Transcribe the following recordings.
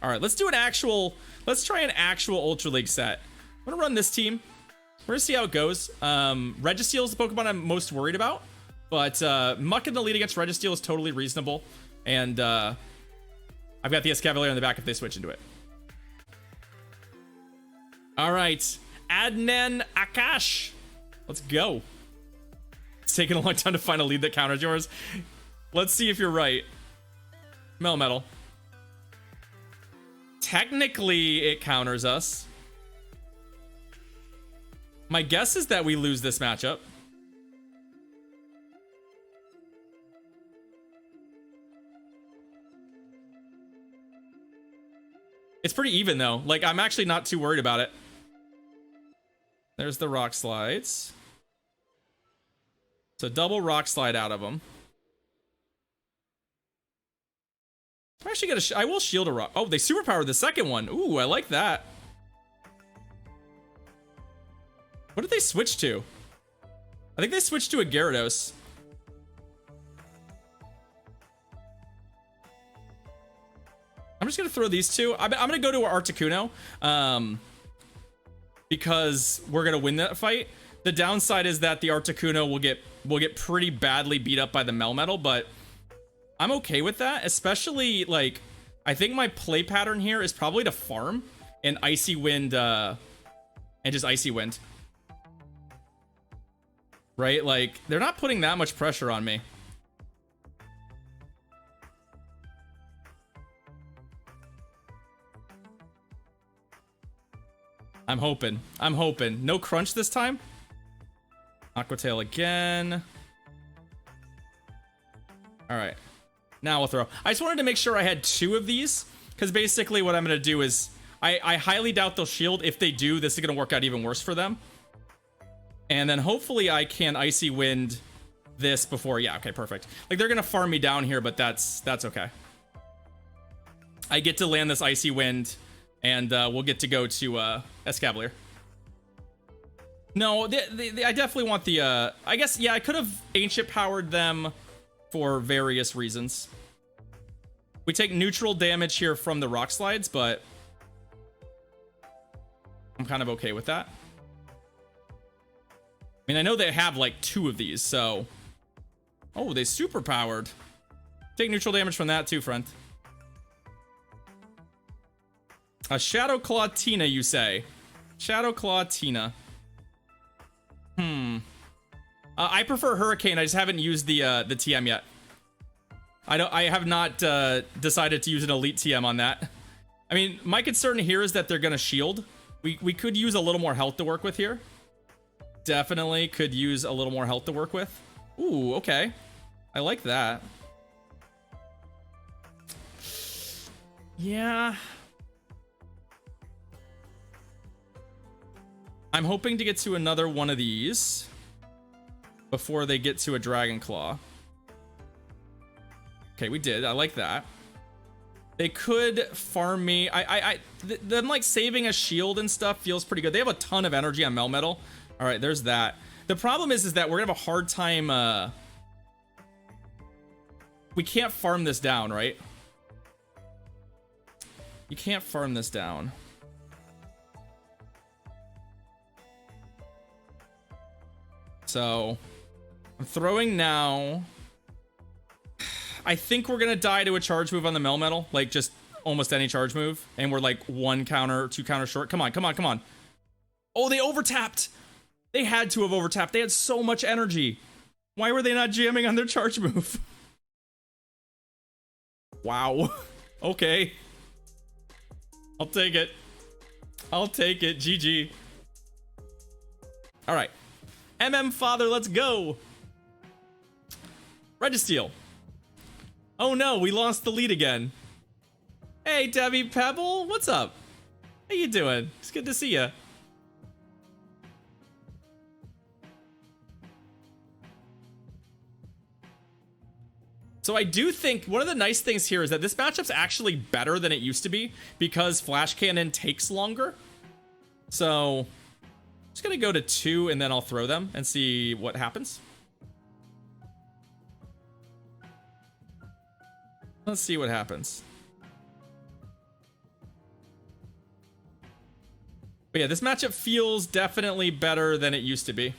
All right, let's try an actual Ultra League set. I'm gonna run this team. We're gonna see how it goes. Registeel is the Pokemon I'm most worried about, but Muck in the lead against Registeel is totally reasonable. And I've got the Escavalier in the back if they switch into it. All right, Adnan Akash. Let's go. It's taking a long time to find a lead that counters yours. Let's see if you're right. Melmetal. Technically, it counters us. My guess is that we lose this matchup. It's pretty even, though. Like, I'm actually not too worried about it. There's the Rock Slides. So double Rock Slide out of them. I'm actually gonna. I will shield a rock. Oh, they superpowered the second one. Ooh, I like that. What did they switch to? I think they switched to a Gyarados. I'm just gonna throw these two. I'm gonna go to Articuno, because we're gonna win that fight. The downside is that the Articuno will get pretty badly beat up by the Melmetal, but I'm okay with that, especially, like, I think my play pattern here is probably to farm and Icy Wind, and just Icy Wind. Right? Like, they're not putting that much pressure on me. I'm hoping. No crunch this time. Aqua Tail again. All right. Now we'll throw. I just wanted to make sure I had two of these, because basically what I'm going to do is I highly doubt they'll shield. If they do, this is going to work out even worse for them. And then hopefully I can Icy Wind this before. Yeah, okay, perfect. Like, they're going to farm me down here, but that's okay. I get to land this Icy Wind, and we'll get to go to Escavalier. No, I definitely want the... I guess, yeah, I could have Ancient Powered them for various reasons. We take neutral damage here from the Rock Slides, but I'm kind of okay with that. I mean, I know they have like two of these, so... Oh, they super powered. Take neutral damage from that too, friend. A Shadow Claw Tina, you say? Shadow Claw Tina. I prefer Hurricane. I just haven't used the TM yet. I have not decided to use an elite TM on that. I mean, my concern here is that they're gonna shield. We could use a little more health to work with here. Definitely could use a little more health to work with. Ooh, okay. I like that. Yeah. I'm hoping to get to another one of these before they get to a Dragon Claw. Okay, we did. I like that. They could farm me. Them like saving a shield and stuff feels pretty good. They have a ton of energy on Melmetal. All right, there's that. The problem is that we're gonna have a hard time. We can't farm this down, right? You can't farm this down. So I'm throwing now. I think we're gonna die to a charge move on the Melmetal, like just almost any charge move, and we're like 1 counter, 2 counter short. Come on, come on, come on. Oh, they overtapped. They had to have overtapped. They had so much energy. Why were they not jamming on their charge move? Wow. Okay. I'll take it. I'll take it. GG. All right. Father, let's go. Registeel. Oh no, we lost the lead again. Hey, Debbie Pebble, what's up? How you doing? It's good to see you. So I do think one of the nice things here is that this matchup's actually better than it used to be because Flash Cannon takes longer. So I'm just gonna go to 2 and then I'll throw them and see what happens. Let's see what happens. But yeah, this matchup feels definitely better than it used to be.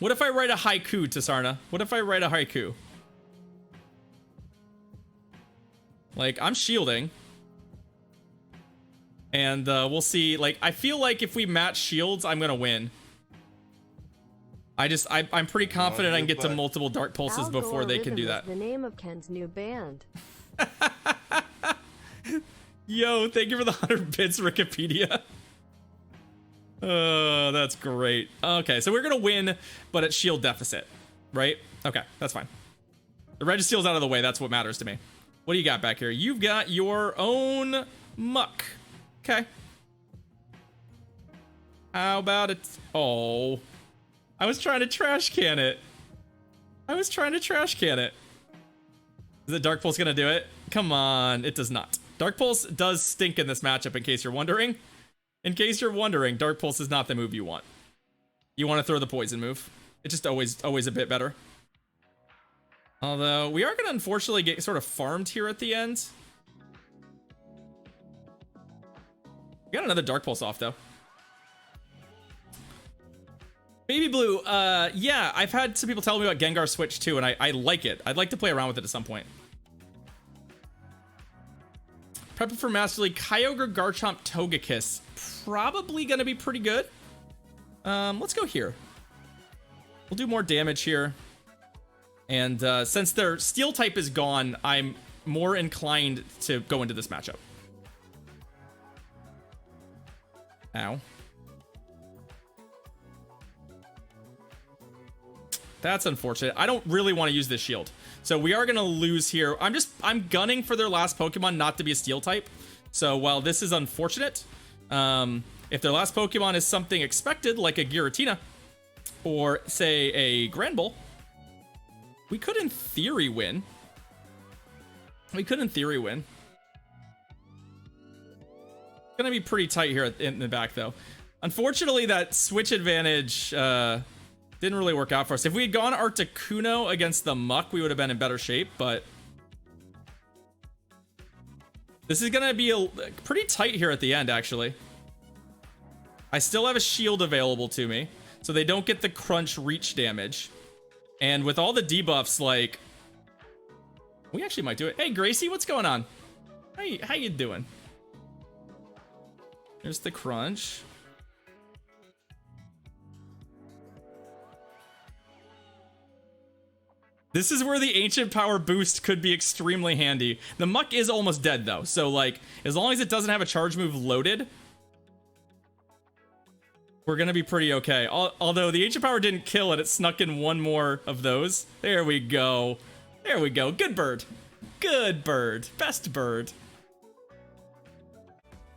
What if I write a haiku, Tasarna? What if I write a haiku? Like, I'm shielding. And we'll see. Like, I feel like if we match shields, I'm gonna win. I'm pretty confident I can get to multiple dark pulses before they can do that. The name of Ken's new band. Yo, thank you for the 100 bits, Wikipedia. Oh, that's great. Okay, so we're gonna win, but at shield deficit, right? Okay, that's fine. The Registeel's out of the way. That's what matters to me. What do you got back here? You've got your own muck. Okay. How about it? Oh, I was trying to trash can it. Is the Dark Pulse gonna do it? Come on, it does not. Dark Pulse does stink in this matchup, in case you're wondering. Dark Pulse is not the move you want. You want to throw the poison move. It's just always a bit better. Although, we are gonna unfortunately get sort of farmed here at the end. We got another Dark Pulse off, though. Baby Blue, yeah, I've had some people tell me about Gengar Switch too, and I like it. I'd like to play around with it at some point. Prepping for Master League, Kyogre, Garchomp, Togekiss. Probably gonna be pretty good. Let's go here. We'll do more damage here. And since their Steel type is gone, I'm more inclined to go into this matchup. Ow. That's unfortunate. I don't really want to use this shield. So we are going to lose here. I'm gunning for their last Pokemon not to be a Steel type. So while this is unfortunate, if their last Pokemon is something expected, like a Giratina, or say a Granbull, we could in theory win. Gonna be pretty tight here in the back, though. Unfortunately, that switch advantage didn't really work out for us. If we had gone Articuno against the Muck, we would have been in better shape, but this is gonna be pretty tight here at the end, actually. I still have a shield available to me, so they don't get the crunch reach damage. And with all the debuffs, like, we actually might do it. Hey, Gracie, what's going on? How you doing? Here's the crunch. This is where the Ancient Power boost could be extremely handy. The Muck is almost dead, though. So, like, as long as it doesn't have a charge move loaded, we're going to be pretty okay. Although the Ancient Power didn't kill it, it snuck in one more of those. There we go. There we go. Good bird. Good bird. Best bird.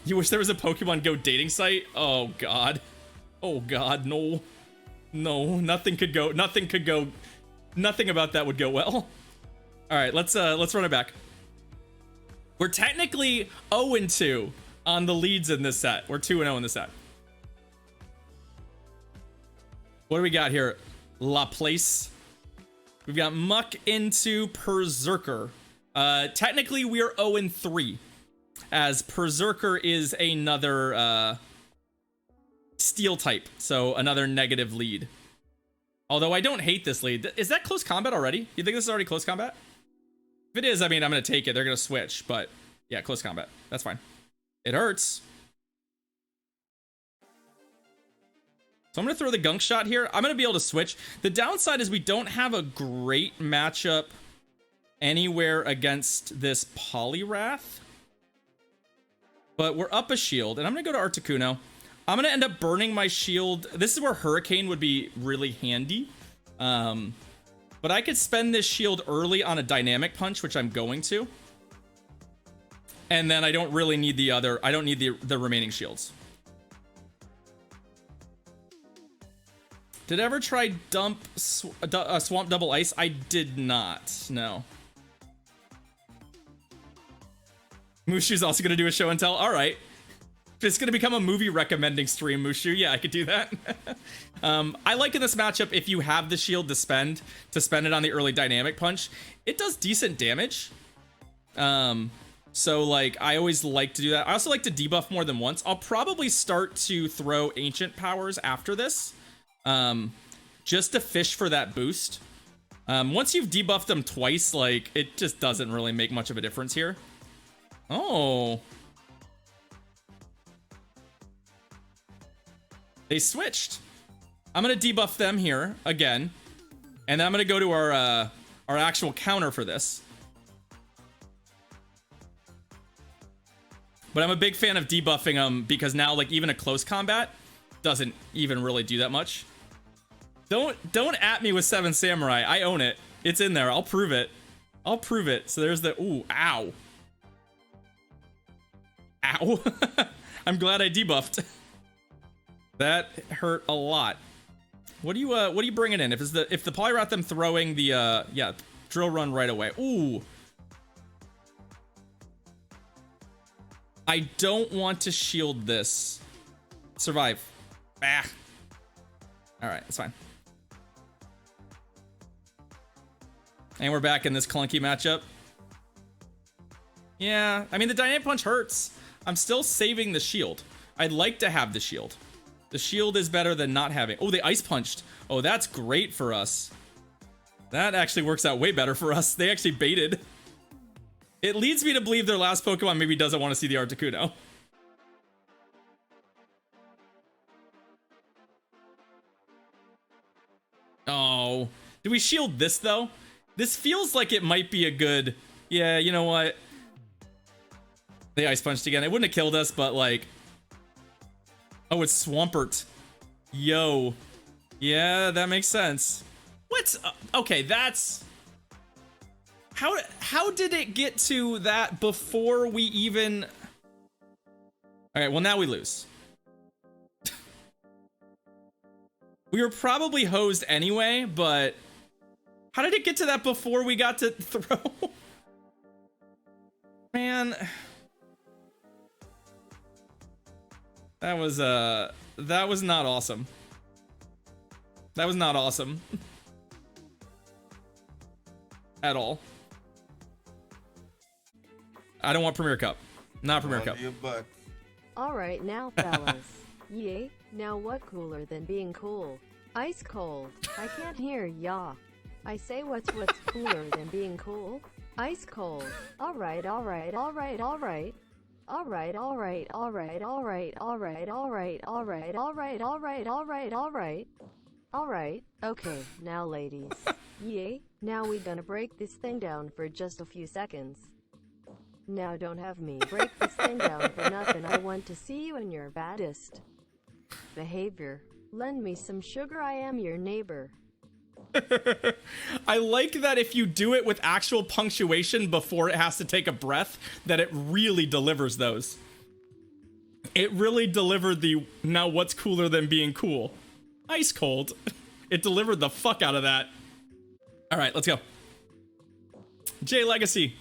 You wish there was a Pokemon Go dating site? Oh, God. Oh, God, no. No, nothing could go. Nothing about that would go well. All right, let's run it back. We're technically 0-2 on the leads in this set. We're 2-0 in this set. What do we got here? La Place. We've got Muck into Berserker. Technically, we are 0-3, as Berserker is another Steel type, so another negative lead. Although I don't hate this lead. Is that close combat already? You think this is already close combat? If it is, I mean, I'm going to take it. They're going to switch, but yeah, close combat. That's fine. It hurts. So I'm going to throw the Gunk Shot here. I'm going to be able to switch. The downside is we don't have a great matchup anywhere against this Poliwrath. But we're up a shield, and I'm going to go to Articuno. I'm going to end up burning my shield. This is where Hurricane would be really handy. But I could spend this shield early on a Dynamic Punch, which I'm going to. And then I don't really need the other. I don't need the remaining shields. Did I ever try Swamp Double Ice? I did not. No. Mushu's also going to do a show and tell. All right. If it's going to become a movie recommending stream, Mushu, yeah, I could do that. I like in this matchup, if you have the shield to spend it on the early Dynamic Punch, it does decent damage. So like I always like to do that. I also like to debuff more than once. I'll probably start to throw ancient powers after this, just to fish for that boost. Once you've debuffed them twice, like it just doesn't really make much of a difference here. Oh, they switched. I'm gonna debuff them here again, and then I'm gonna go to our actual counter for this. But I'm a big fan of debuffing them because now, like, even a close combat doesn't even really do that much. Don't at me with 7 Samurai. I own it. It's in there. I'll prove it. I'll prove it. So there's the ooh, ow. Ow. I'm glad I debuffed. That hurt a lot. What are you bringing in? If the Polyrath them throwing the yeah, drill run right away. Ooh. I don't want to shield this. Survive. Ah. All right, it's fine. And we're back in this clunky matchup. Yeah, I mean, the Dynamic Punch hurts. I'm still saving the shield. I'd like to have the shield. The shield is better than not having. Oh, they Ice Punched. Oh, that's great for us. That actually works out way better for us. They actually baited. It leads me to believe their last Pokemon maybe doesn't want to see the Articuno. Oh, do we shield this though? This feels like it might be a good, yeah, you know what? They Ice Punched again. It wouldn't have killed us, but like, oh, it's Swampert. Yo. Yeah, that makes sense. What's, okay, that's, how did it get to that before we even... All right, well, now we lose. We were probably hosed anyway, but how did it get to that before we got to throw? Man. That was not awesome. That was not awesome. At all. I don't want Premier Cup. Not Premier Cup. Alright now, fellas. Yay, now what cooler than being cool? Ice cold. I can't hear ya. I say what's cooler than being cool? Ice cold. Alright, alright, alright, alright. Alright, alright, alright, alright, alright, alright, alright, alright, alright, alright, alright. Alright, okay, now ladies. Yay, now we gonna break this thing down for just a few seconds. Now don't have me break this thing down for nothing. I want to see you in your baddest behavior. Lend me some sugar, I am your neighbor. I like that if you do it with actual punctuation before it has to take a breath, that it really delivers those. It really delivered the, now what's cooler than being cool? Ice cold. It delivered the fuck out of that. All right, let's go. J Legacy.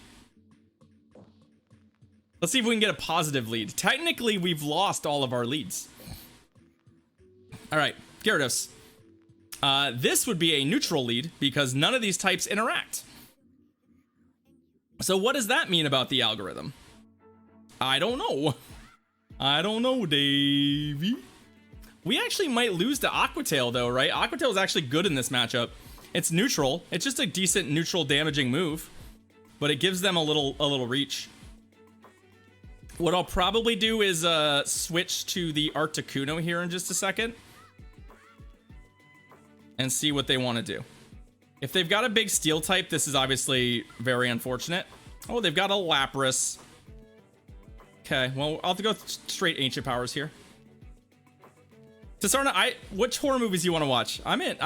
Let's see if we can get a positive lead. Technically, we've lost all of our leads. All right, Gyarados. This would be a neutral lead because none of these types interact. So what does that mean about the algorithm? I don't know. I don't know, Davey. We actually might lose to Aquatail though, right? Aquatail is actually good in this matchup. It's neutral. It's just a decent neutral damaging move, but it gives them a little reach. What I'll probably do is switch to the Articuno here in just a second and see what they want to do. If they've got a big steel type, this is obviously very unfortunate. Oh, they've got a Lapras. Okay, well, I'll have to go straight Ancient Powers here. Tasarna, which horror movies do you want to watch? I'm in.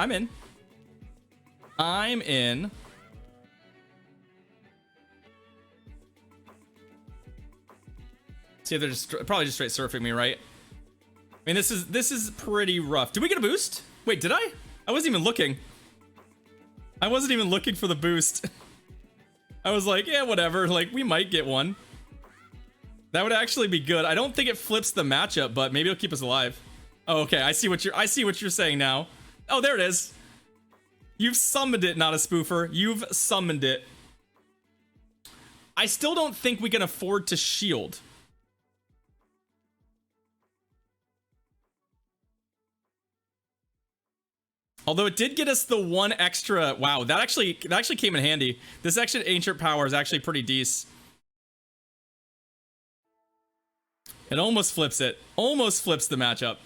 See, they're just probably just straight surfing me, right? I mean, this is pretty rough. Did we get a boost? Wait, did I? I wasn't even looking. I wasn't even looking for the boost. I was like, yeah, whatever. Like, we might get one. That would actually be good. I don't think it flips the matchup, but maybe it'll keep us alive. Oh, okay. I see what you're saying now. Oh, there it is. You've summoned it, not a spoofer. You've summoned it. I still don't think we can afford to shield. Although it did get us the one extra. Wow, that actually came in handy. This extra ancient power is actually pretty decent. It almost flips it. Almost flips the matchup.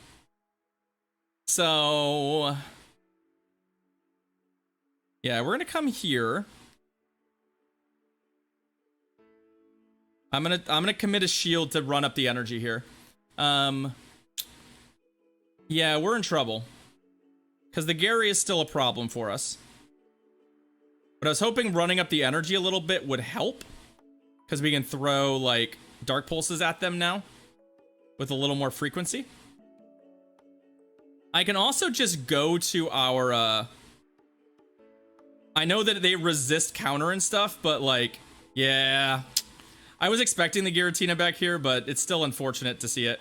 So yeah, we're gonna come here. I'm gonna commit a shield to run up the energy here. Yeah, we're in trouble. Because the Gary is still a problem for us. But I was hoping running up the energy a little bit would help. Because we can throw, like, dark pulses at them now. With a little more frequency. I can also just go to our, I know that they resist counter and stuff, but, like, yeah. I was expecting the Giratina back here, but it's still unfortunate to see it.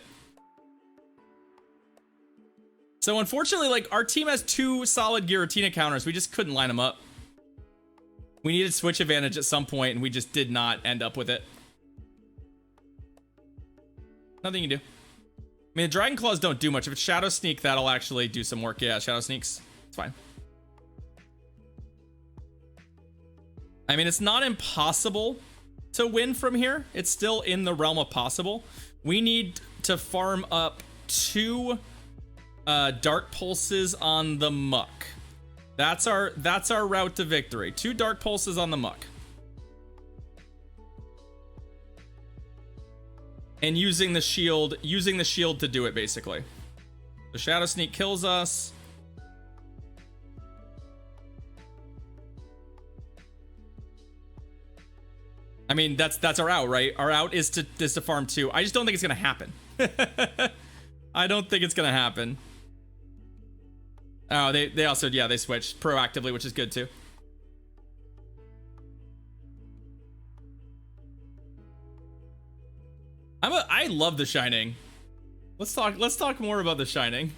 So unfortunately, like, our team has 2 solid Giratina counters. We just couldn't line them up. We needed switch advantage at some point, and we just did not end up with it. Nothing you can do. I mean, the Dragon Claws don't do much. If it's Shadow Sneak, that'll actually do some work. Yeah, Shadow Sneaks. It's fine. I mean, it's not impossible to win from here. It's still in the realm of possible. We need to farm up 2... dark pulses on the muck. That's our route to victory. 2 dark pulses on the muck. And using the shield to do it, basically. The Shadow Sneak kills us. I mean, that's our out, right? Our out is to farm 2. I just don't think it's gonna happen. I don't think it's gonna happen. Oh, they also, yeah, they switched proactively, which is good too. I love The Shining. Let's talk more about The Shining.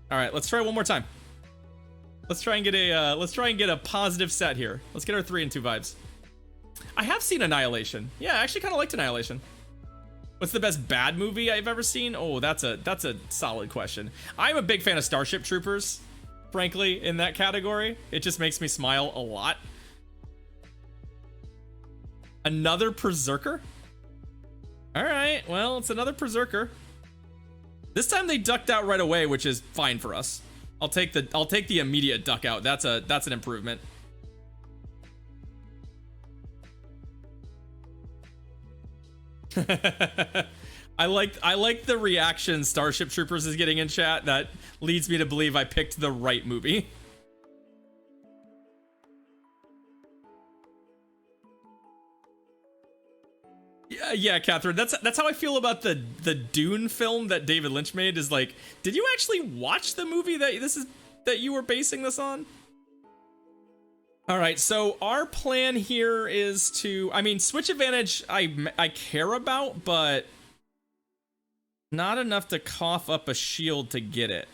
All right, let's try one more time. Let's try and get a positive set here. Let's get our 3 and 2 vibes. I have seen Annihilation. Yeah, I actually kind of liked Annihilation. What's the best bad movie I've ever seen? Oh, that's a solid question. I'm a big fan of Starship Troopers, frankly, in that category. It just makes me smile a lot. Another Berserker? All right, well, it's another Berserker. This time they ducked out right away, which is fine for us. I'll take the immediate duck out. That's an improvement. I like the reaction Starship Troopers is getting in chat. That leads me to believe I picked the right movie. Yeah, Catherine, that's how I feel about the Dune film that David Lynch made. Is like, did you actually watch the movie that you were basing this on? All right, so our plan here is to, I mean, switch advantage I care about, but not enough to cough up a shield to get it.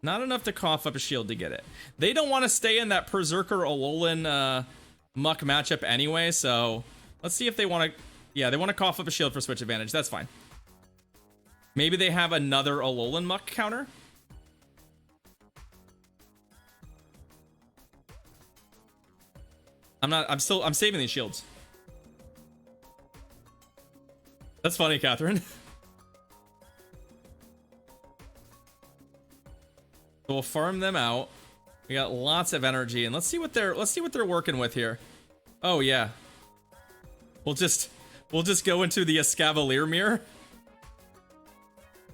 Not enough to cough up a shield to get it. They don't want to stay in that Berserker Alolan Muck matchup anyway, so let's see if they want to, yeah, they want to cough up a shield for switch advantage. That's fine. Maybe they have another Alolan Muck counter. I'm saving these shields. That's funny, Catherine. So we'll farm them out. We got lots of energy, and let's see what they're working with here. Oh yeah. We'll just go into the Escavalier mirror.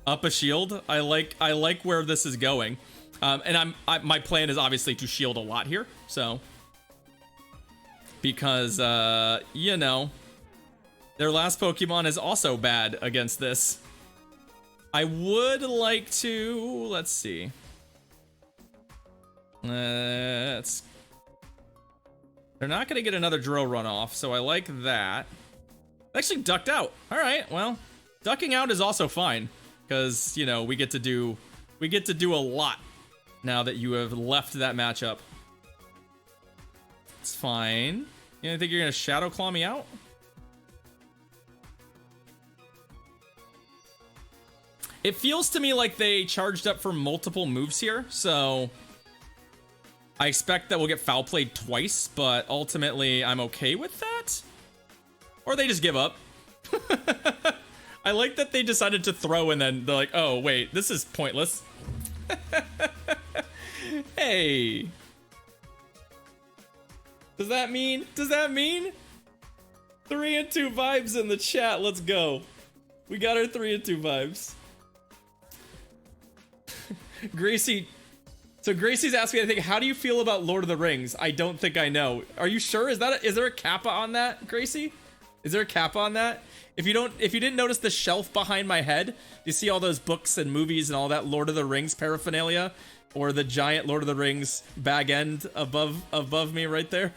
Up a shield. I like where this is going. And my plan is obviously to shield a lot here, so because you know, their last Pokemon is also bad against this. I would like to, let's see. They're not going to get another drill run off, so I like that. Actually ducked out. All right, well, ducking out is also fine because, you know, we get to do a lot now that you have left that matchup. It's fine. You don't think you're gonna Shadow Claw me out? It feels to me like they charged up for multiple moves here, so I expect that we'll get foul played twice, but ultimately I'm okay with that. Or they just give up. I like that they decided to throw and then they're like, oh wait, this is pointless. Hey. Does that mean 3 and 2 vibes in the chat? Let's go. We got our 3 and 2 vibes. Gracie. So Gracie's asking, I think, how do you feel about Lord of the Rings? I don't think I know. Are you sure? Is there a kappa on that, Gracie? Is there a kappa on that? If you didn't notice the shelf behind my head, you see all those books and movies and all that Lord of the Rings paraphernalia, or the giant Lord of the Rings bag end above me right there?